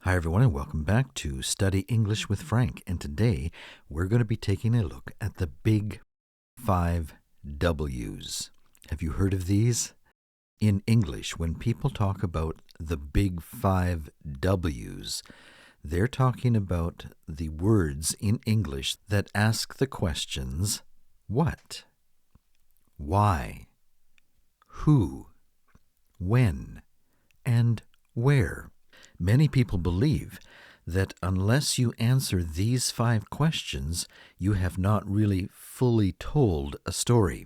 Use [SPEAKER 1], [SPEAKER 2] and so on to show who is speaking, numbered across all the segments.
[SPEAKER 1] Hi, everyone, and welcome back to Study English with Frank. And today we're going to be taking a look at the big 5 W's. Have you heard of these? In English, when people talk about the big 5 W's, they're talking about the words in English that ask the questions what, why, who, when, and where. Many people believe that unless you answer these 5 questions, you have not really fully told a story.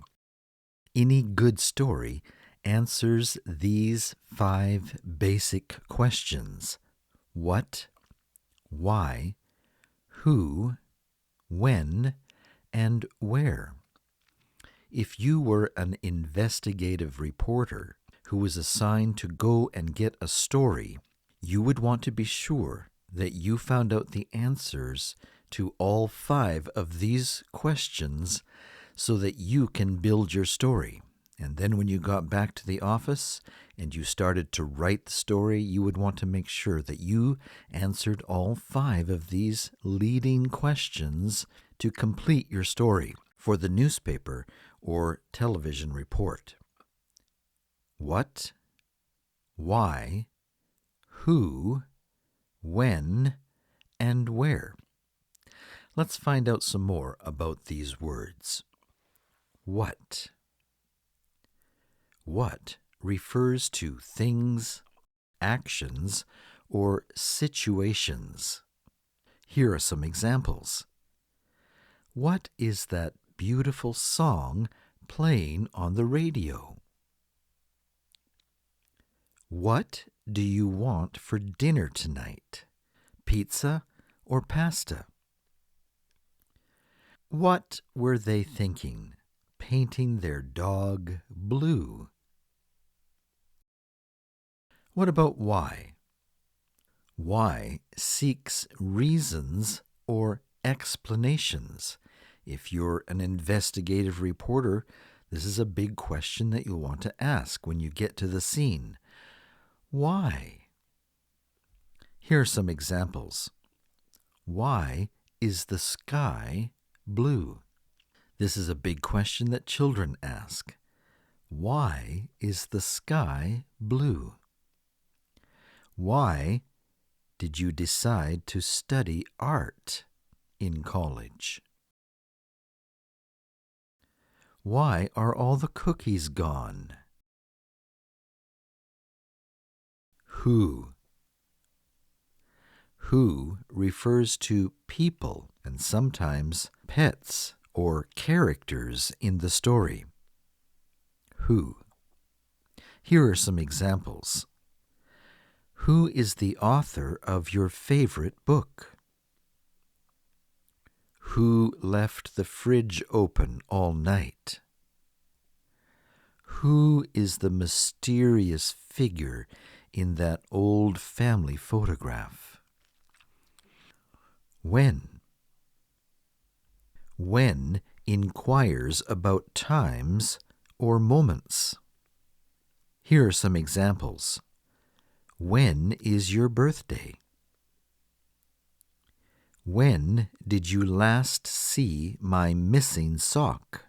[SPEAKER 1] Any good story answers these 5 basic questions: what, why, who, when, and where. If you were an investigative reporter who was assigned to go and get a story, you would want to be sure that you found out the answers to all 5 of these questions so that you can build your story. And then when you got back to the office and you started to write the story, you would want to make sure that you answered all 5 of these leading questions to complete your story for the newspaper or television report. What, why, who, when, and where. Let's find out some more about these words. What. What refers to things, actions, or situations. Here are some examples. What is that beautiful song playing on the radio? What do you want for dinner tonight? Pizza or pasta? What were they thinking, painting their dog blue? What about why? Why seeks reasons or explanations. If you're an investigative reporter, this is a big question that you'll want to ask when you get to the scene. Why? Here are some examples. Why is the sky blue? This is a big question that children ask. Why is the sky blue? Why did you decide to study art in college? Why are all the cookies gone? Who. Who refers to people and sometimes pets or characters in the story. Who. Here are some examples. Who is the author of your favorite book? Who left the fridge open all night? Who is the mysterious figure in that old family photograph? When. When inquires about times or moments. Here are some examples. When is your birthday? When did you last see my missing sock?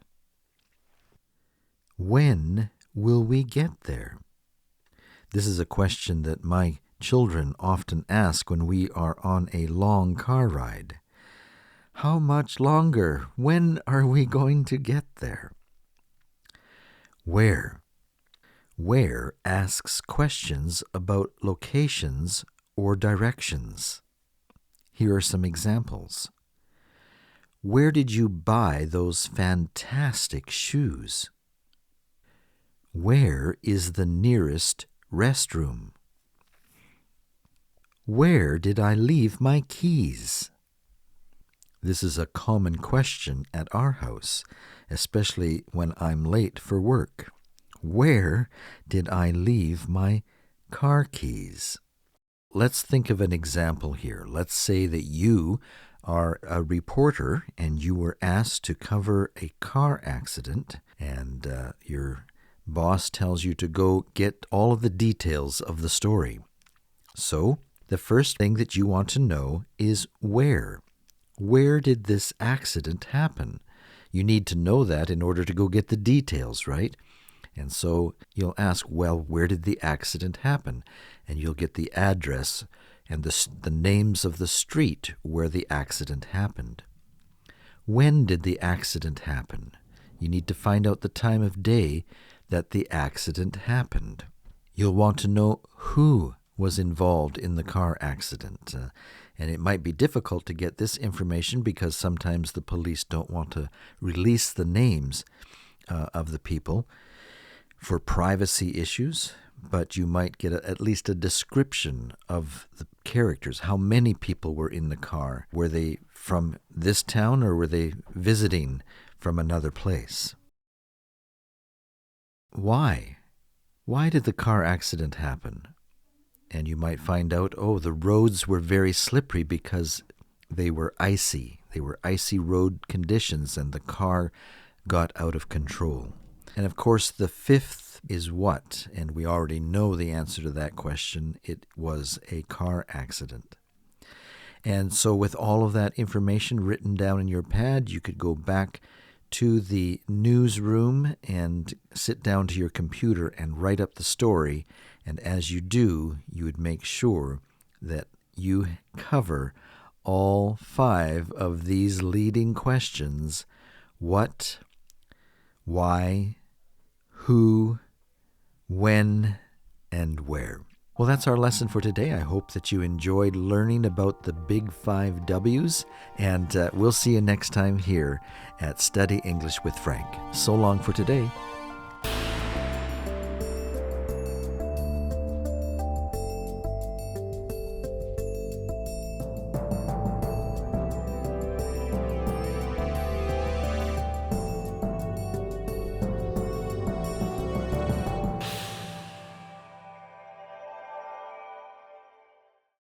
[SPEAKER 1] When will we get there? This is a question that my children often ask when we are on a long car ride. How much longer? When are we going to get there? Where. Where asks questions about locations or directions. Here are some examples. Where did you buy those fantastic shoes? Where is the nearest restroom? Where did I leave my keys? This is a common question at our house, especially when I'm late for work. Where did I leave my car keys? Let's think of an example here. Let's say that you are a reporter and you were asked to cover a car accident, and your boss tells you to go get all of the details of the story. So the first thing that you want to know is where. Where did this accident happen? You need to know that in order to go get the details, right? And so you'll ask, well, where did the accident happen? And you'll get the address and the names of the street where the accident happened. When did the accident happen? You need to find out the time of day that the accident happened. You'll want to know who was involved in the car accident. And it might be difficult to get this information because sometimes the police don't want to release the names of the people for privacy issues, but you might get at least a description of the characters. How many people were in the car? Were they from this town or were they visiting from another place? Why? Why did the car accident happen? And you might find out, the roads were very slippery because they were icy. They were icy road conditions and the car got out of control. And of course, the fifth is what? And we already know the answer to that question. It was a car accident. And so with all of that information written down in your pad, you could go back to the newsroom and sit down to your computer and write up the story. And as you do, you would make sure that you cover all 5 of these leading questions: what, why, who, when, and where. Well, that's our lesson for today. I hope that you enjoyed learning about the big 5 W's, and we'll see you next time here at Study English with Frank. So long for today.